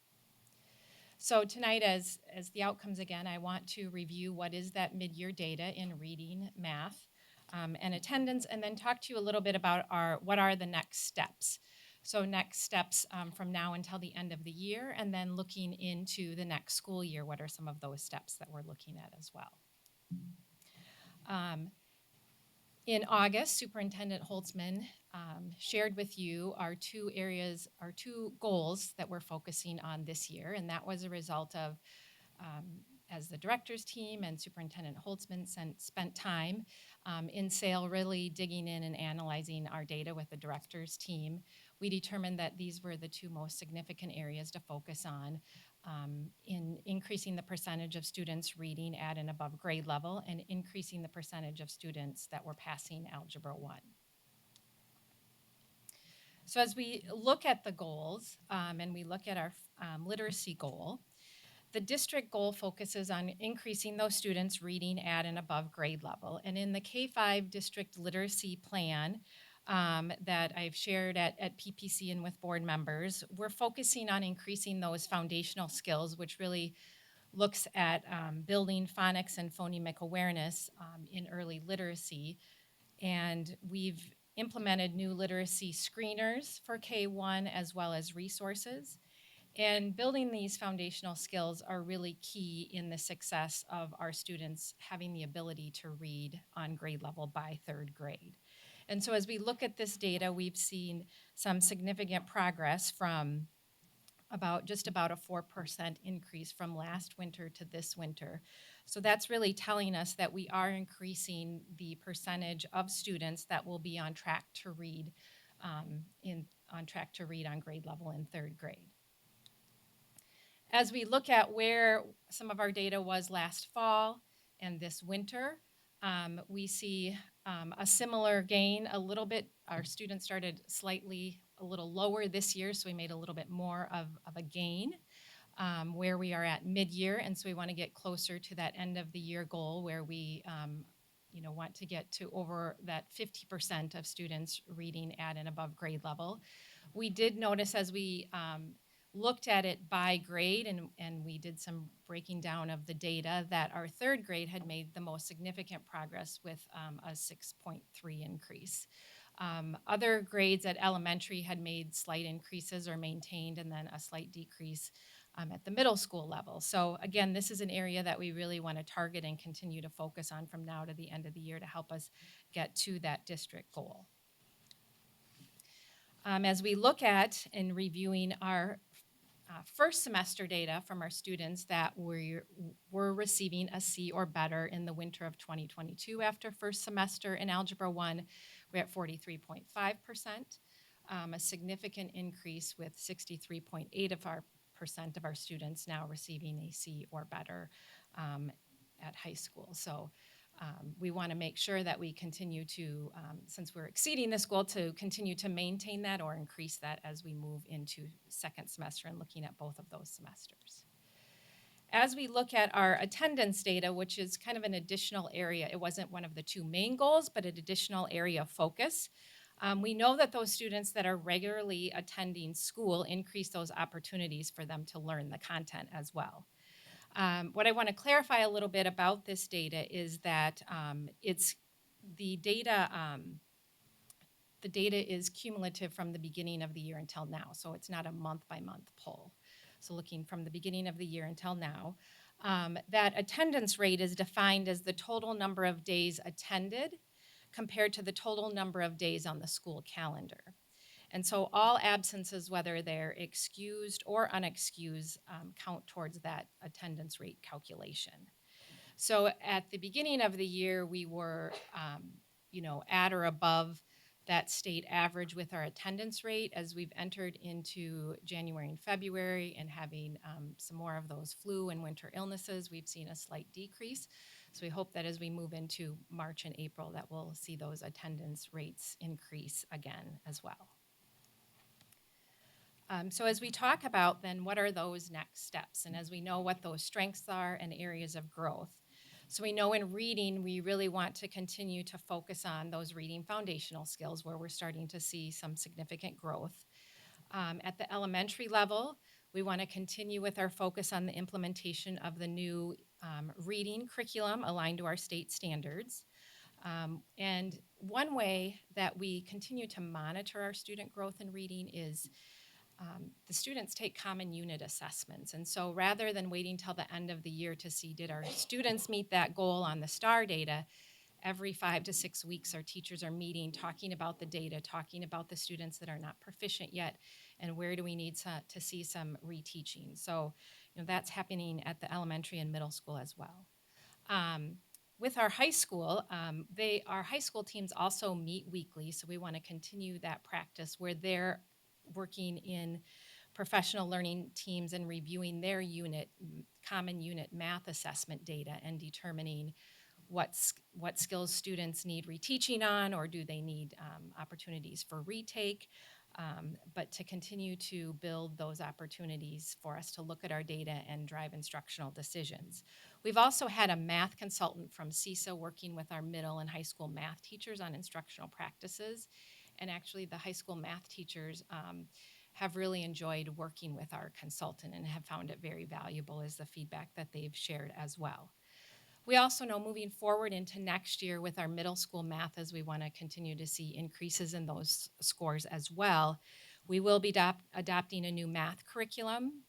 So tonight, as the outcomes again, I want to review what is that mid-year data in reading, math, and attendance, and then talk to you a little bit about what are the next steps. So next steps from now until the end of the year, and then looking into the next school year, what are some of those steps that we're looking at as well. In August, Superintendent Holtzman shared with you our two goals that we're focusing on this year, and that was a result of, as the director's team and Superintendent Holtzman spent time in SAIL really digging in and analyzing our data with the director's team. We determined that these were the two most significant areas to focus on in increasing the percentage of students reading at and above grade level and increasing the percentage of students that were passing Algebra 1. So as we look at the goals and we look at our literacy goal, the district goal focuses on increasing those students reading at and above grade level. And in the K-5 district literacy plan that I've shared at PPC and with board members, we're focusing on increasing those foundational skills, which really looks at building phonics and phonemic awareness in early literacy. And we've implemented new literacy screeners for K-1 as well as resources. And building these foundational skills are really key in the success of our students having the ability to read on grade level by third grade. And so as we look at this data, we've seen some significant progress from just about a 4% increase from last winter to this winter. So that's really telling us that we are increasing the percentage of students that will be on track to read on grade level in third grade. As we look at where some of our data was last fall and this winter, we see a similar gain a little bit. Our students started slightly a little lower this year, so we made a little bit more of a gain where we are at mid-year, and so we want to get closer to that end of the year goal where we want to get to over that 50% of students reading at and above grade level. We did notice as we looked at it by grade and we did some breaking down of the data that our third grade had made the most significant progress with a 6.3 increase. Other grades at elementary had made slight increases or maintained, and then a slight decrease at the middle school level. So again, this is an area that we really want to target and continue to focus on from now to the end of the year to help us get to that district goal. As we look at and reviewing our first semester data from our students that were receiving a C or better in the winter of 2022 after first semester in Algebra 1, we're at 43.5%, a significant increase with 63.8% of our students now receiving a C or better at high school. So we want to make sure that we continue to, since we're exceeding this goal, to continue to maintain that or increase that as we move into second semester and looking at both of those semesters. As we look at our attendance data, which is kind of an additional area, it wasn't one of the two main goals, but an additional area of focus. We know that those students that are regularly attending school increase those opportunities for them to learn the content as well. What I want to clarify a little bit about this data is that it's the the data is cumulative from the beginning of the year until now, so it's not a month-by-month poll. So looking from the beginning of the year until now, that attendance rate is defined as the total number of days attended compared to the total number of days on the school calendar. And so all absences, whether they're excused or unexcused, count towards that attendance rate calculation. So at the beginning of the year, we were, at or above that state average with our attendance rate. As we've entered into January and February and having some more of those flu and winter illnesses, we've seen a slight decrease. So we hope that as we move into March and April that we'll see those attendance rates increase again as well. So as we talk about then what are those next steps, and as we know what those strengths are and areas of growth. So we know in reading we really want to continue to focus on those reading foundational skills where we're starting to see some significant growth. At the elementary level, we want to continue with our focus on the implementation of the new reading curriculum aligned to our state standards. And one way that we continue to monitor our student growth in reading is the students take common unit assessments. And so rather than waiting till the end of the year to see did our students meet that goal on the STAR data, every 5 to 6 weeks our teachers are meeting, talking about the data, talking about the students that are not proficient yet, and where do we need to see some reteaching. So that's happening at the elementary and middle school as well. With our high school, our high school teams also meet weekly, so we want to continue that practice where they're working in professional learning teams and reviewing their common unit math assessment data and determining what skills students need reteaching on, or do they need opportunities for retake, but to continue to build those opportunities for us to look at our data and drive instructional decisions. We've also had a math consultant from CISA working with our middle and high school math teachers on instructional practices. And actually the high school math teachers have really enjoyed working with our consultant and have found it very valuable as the feedback that they've shared as well. We also know moving forward into next year with our middle school math, as we want to continue to see increases in those scores as well, we will be adopting a new math curriculum.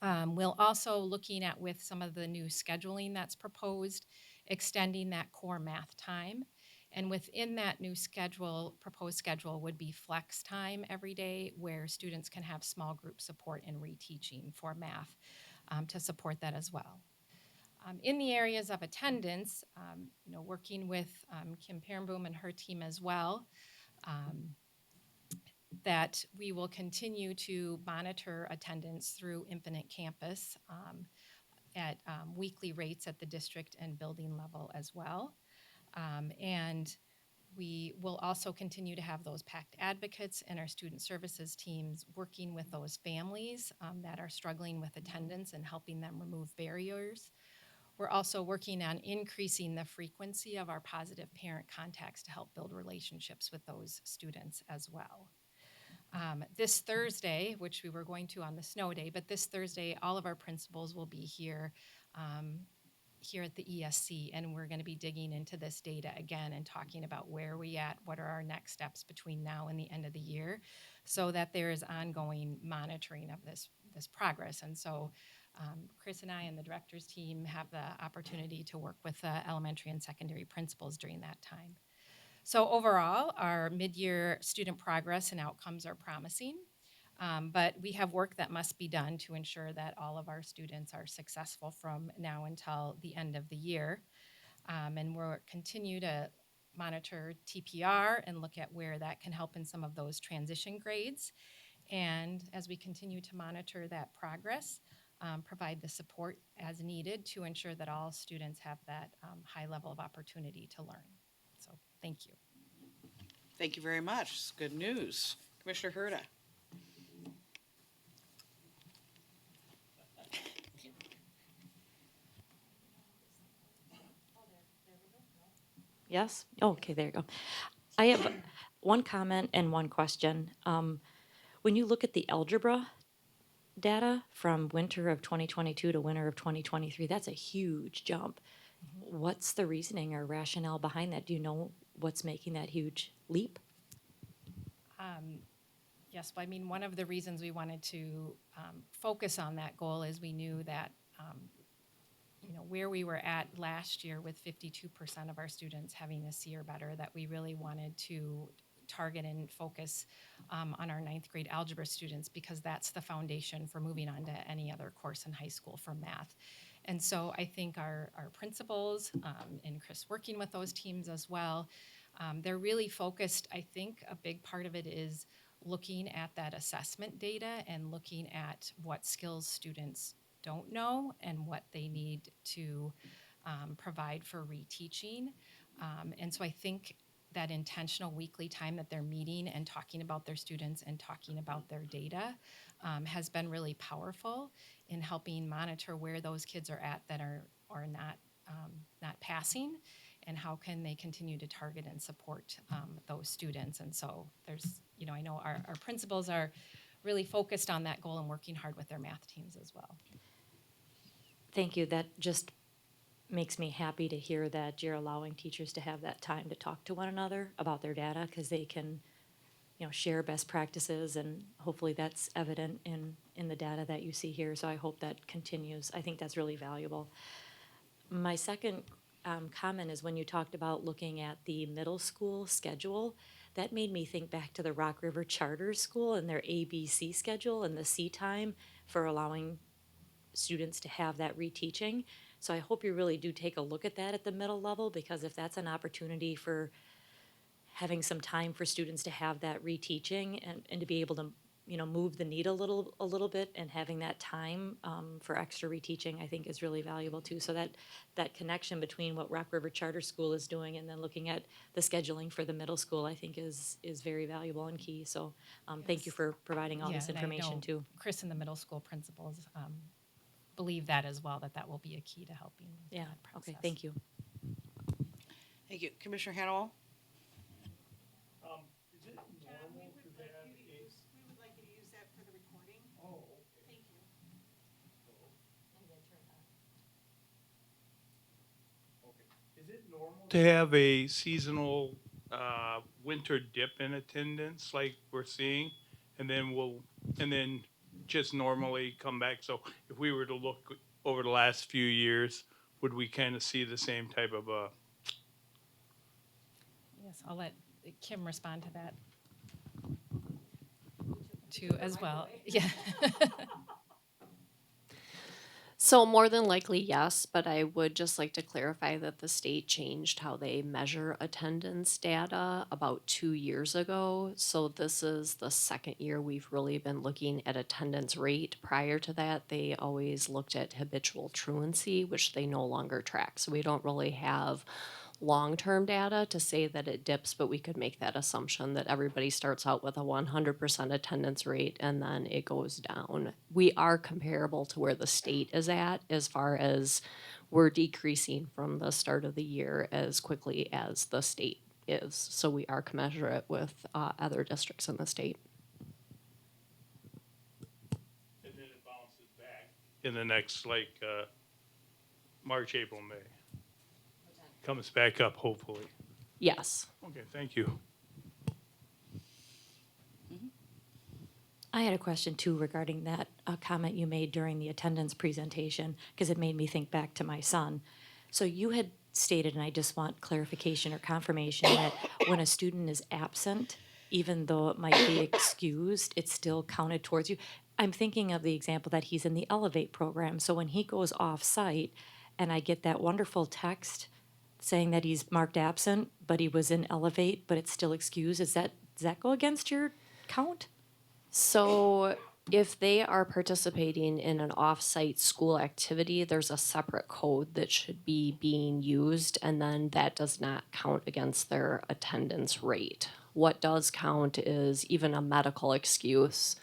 We'll also looking at with some of the new scheduling that's proposed, extending that core math time. And within that new proposed schedule would be flex time every day where students can have small group support and reteaching for math to support that as well. In the areas of attendance, working with Kim Perenboom and her team as well, that we will continue to monitor attendance through Infinite Campus at weekly rates at the district and building level as well. And we will also continue to have those PACT advocates and our student services teams working with those families that are struggling with attendance and helping them remove barriers. We're also working on increasing the frequency of our positive parent contacts to help build relationships with those students as well. This Thursday, which we were going to on the snow day, but this Thursday, all of our principals will be here at the ESC, and we're going to be digging into this data again and talking about where we at, what are our next steps between now and the end of the year, so that there is ongoing monitoring of this progress. And so Chris and I and the director's team have the opportunity to work with elementary and secondary principals during that time. So overall, our mid-year student progress and outcomes are promising. But we have work that must be done to ensure that all of our students are successful from now until the end of the year. And we'll continue to monitor TPR and look at where that can help in some of those transition grades. And as we continue to monitor that progress, provide the support as needed to ensure that all students have that high level of opportunity to learn. So thank you. Thank you very much. It's good news. Commissioner Herda. Yes? Oh, okay, there you go. I have one comment and one question. When you look at the algebra data from winter of 2022 to winter of 2023, that's a huge jump. What's the reasoning or rationale behind that? Do you know what's making that huge leap? Yes, well, I mean, one of the reasons we wanted to focus on that goal is we knew that, where we were at last year with 52% of our students having a C or better, that we really wanted to target and focus on our ninth grade algebra students, because that's the foundation for moving on to any other course in high school for math. And so I think our principals and Chris working with those teams as well, they're really focused. I think a big part of it is looking at that assessment data and looking at what skills students don't know and what they need to provide for reteaching. And so I think that intentional weekly time that they're meeting and talking about their students and talking about their data has been really powerful in helping monitor where those kids are at that are not passing, and how can they continue to target and support those students. And so there's, I know our principals are really focused on that goal and working hard with their math teams as well. Thank you. That just makes me happy to hear that you're allowing teachers to have that time to talk to one another about their data, because they can, share best practices, and hopefully that's evident in the data that you see here. So I hope that continues. I think that's really valuable. My second comment is when you talked about looking at the middle school schedule, that made me think back to the Rock River Charter School and their ABC schedule and the C time for allowing students to have that reteaching. So I hope you really do take a look at that at the middle level, because if that's an opportunity for having some time for students to have that reteaching and to be able to, move the needle a little bit, and having that time for extra reteaching, I think is really valuable too. So that connection between what Rock River Charter School is doing and then looking at the scheduling for the middle school, I think is very valuable and key. So thank you for providing all this and I know information too. Chris and the middle school principals believe that as well, that will be a key to helping with Yeah, that process. okay, thank you. Thank you. Commissioner Hannawell? Is it normal to have We would like you to use that for the recording. Oh, okay. Thank you. Okay. Is it normal to have a seasonal winter dip in attendance like we're seeing, and then just normally come back? So if we were to look over the last few years, would we kind of see the same type of Yes, I'll let Kim respond to that too as well. Yeah. So more than likely, yes, but I would just like to clarify that the state changed how they measure attendance data about 2 years ago. So this is the second year we've really been looking at attendance rate. Prior to that, they always looked at habitual truancy, which they no longer track. So we don't really have long-term data to say that it dips, but we could make that assumption that everybody starts out with a 100% attendance rate and then it goes down. We are comparable to where the state is at, as far as we're decreasing from the start of the year as quickly as the state is. So we are commensurate with other districts in the state. and then it bounces back in the next March, April, May? Comes back up, hopefully. Yes. Okay, thank you. I had a question too regarding that comment you made during the attendance presentation, because it made me think back to my son. So you had stated, and I just want clarification or confirmation, that when a student is absent, even though it might be excused, it's still counted towards you. I'm thinking of the example that he's in the Elevate program. So when he goes off-site and I get that wonderful text saying that he's marked absent, but he was in Elevate, but it's still excused, does that go against your count? So if they are participating in an off-site school activity, there's a separate code that should be being used, and then that does not count against their attendance rate. What does count is even a medical excuse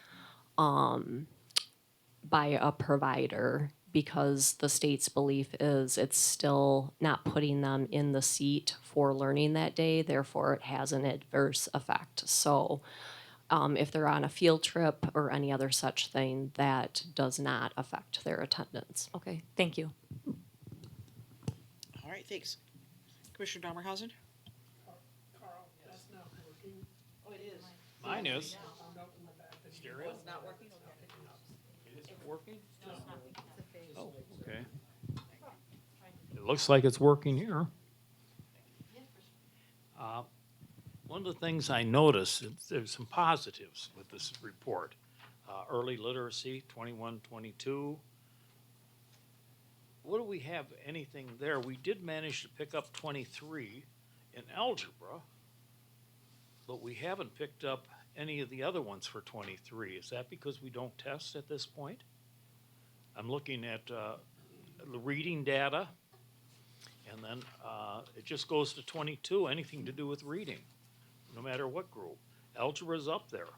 by a provider, because the state's belief is it's still not putting them in the seat for learning that day, therefore it has an adverse effect. So if they're on a field trip or any other such thing, that does not affect their attendance. Okay, thank you. All right, thanks. Commissioner Dormerhausen? Carl, that's not working. Oh, it is. Mine is. Stereo? It's not working? It isn't working? Oh, okay. It looks like it's working here. Uh, One of the things I noticed, there's some positives with this report. Early literacy, 21, 22. What do we have, anything there? We did manage to pick up 23 in algebra, but we haven't picked up any of the other ones for 23. Is that because we don't test at this point? I'm looking at the reading data, and then it just goes to 22, anything to do with reading, no matter what group. Algebra's up there.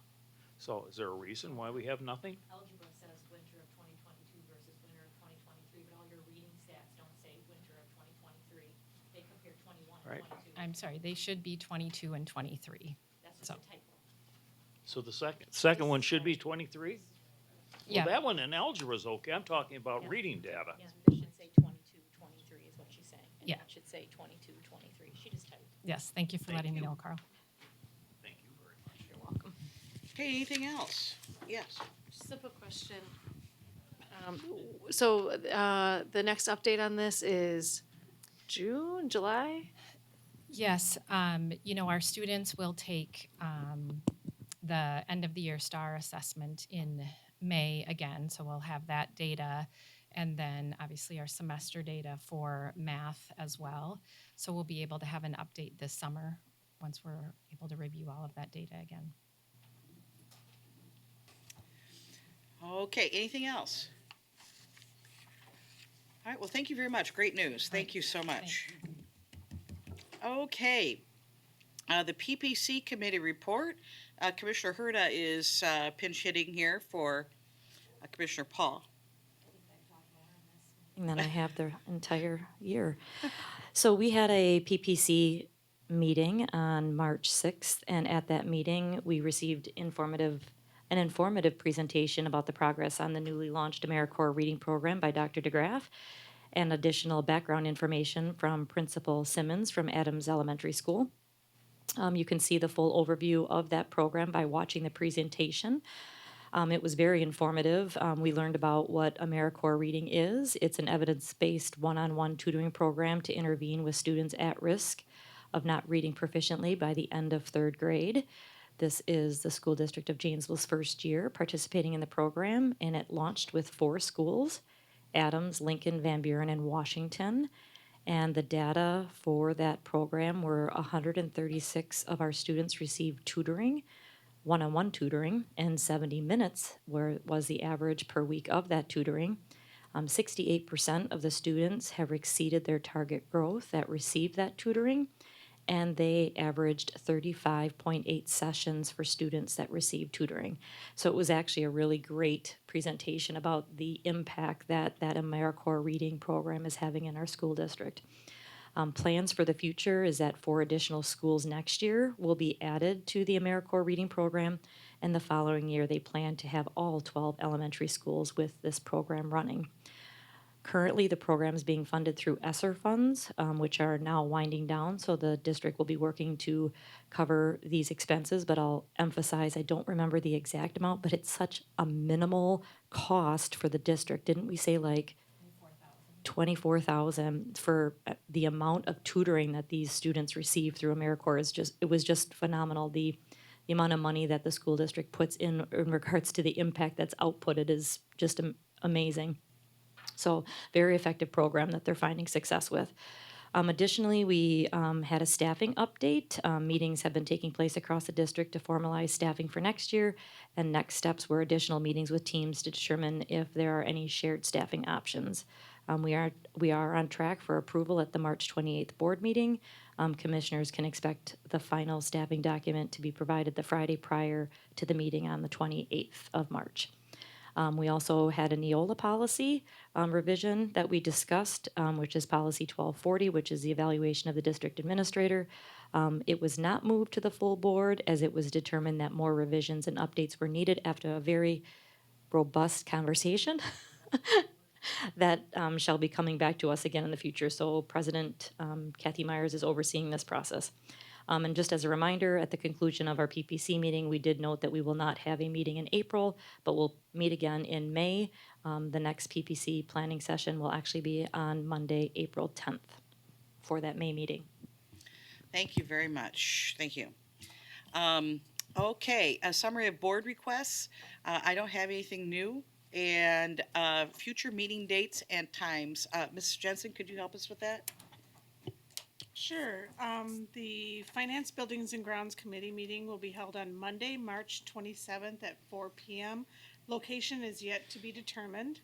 So is there a reason why we have nothing? Algebra says winter of 2022 versus winter of 2023, but all your reading stats don't say winter of 2023. They compare 21 Right. and 22. I'm sorry, they should be 22 and 23. That's So, just a typo. So the second one should be 23? Yeah. Well, that one in algebra is okay. I'm talking about reading data. Yeah, it should say 22, 23 is what she's saying. And Yeah. it should say 22, 23. She just typed. yes, thank you for letting me know, Carl. Thank you very much. You're welcome. Okay, anything else? Yes. Just a quick question. So the next update on this is June, July? Yes, our students will take the end of the year STAR assessment in May again, so we'll have that data, and then obviously our semester data for math as well. So we'll be able to have an update this summer once we're able to review all of that data again. Okay, anything else? All right, well, thank you very much. Great news. Thank you so much. Okay, the PPC committee report. Commissioner Herda is pinch hitting here for Commissioner Paul. And then I have the entire year. So we had a PPC meeting on March 6th, and at that meeting, we received an informative presentation about the progress on the newly launched AmeriCorps reading program by Dr. DeGraff, and additional background information from Principal Simmons from Adams Elementary School. You can see the full overview of that program by watching the presentation. It was very informative. We learned about what AmeriCorps Reading is. It's an evidence-based one-on-one tutoring program to intervene with students at risk of not reading proficiently by the end of third grade. This is the School District of Janesville's first year participating in the program, and it launched with 4 schools: Adams, Lincoln, Van Buren, and Washington. And the data for that program were 136 of our students received tutoring, one-on-one tutoring, and 70 minutes was the average per week of that tutoring. 68% of the students have exceeded their target growth that received that tutoring, and they averaged 35.8 sessions for students that received tutoring. So it was actually a really great presentation about the impact that AmeriCorps reading program is having in our school district. Plans for the future is that 4 additional schools next year will be added to the AmeriCorps reading program, and the following year they plan to have all 12 elementary schools with this program running. Currently, the program is being funded through ESSER funds, which are now winding down, so the district will be working to cover these expenses, but I'll emphasize, I don't remember the exact amount, but it's such a minimal cost for the district. Didn't we say like 24,000 for the amount of tutoring that these students receive through AmeriCorps? It was just phenomenal. The amount of money that the school district puts in regards to the impact that's outputted is just amazing. So very effective program that they're finding success with. Additionally, we had a staffing update. Meetings have been taking place across the district to formalize staffing for next year, and next steps were additional meetings with teams to determine if there are any shared staffing options. We are on track for approval at the March 28th board meeting. Commissioners can expect the final staffing document to be provided the Friday prior to the meeting on the 28th of March. We also had a Neola policy revision that we discussed, which is policy 1240, which is the evaluation of the district administrator. It was not moved to the full board as it was determined that more revisions and updates were needed after a very robust conversation that shall be coming back to us again in the future. So President Kathy Myers is overseeing this process. And just as a reminder, at the conclusion of our PPC meeting, we did note that we will not have a meeting in April, but we'll meet again in May. The next PPC planning session will actually be on Monday, April 10th for that May meeting. Thank you very much. Thank you. Okay, a summary of board requests. I don't have anything new. And future meeting dates and times. Mrs. Jensen, could you help us with that? Sure. The Finance Buildings and Grounds Committee meeting will be held on Monday, March 27th at 4 p.m. Location is yet to be determined.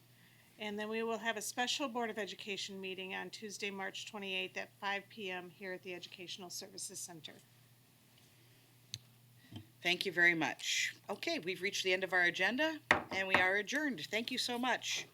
And then we will have a special Board of Education meeting on Tuesday, March 28th at 5 p.m. here at the Educational Services Center. Thank you very much. Okay, we've reached the end of our agenda and we are adjourned. Thank you so much.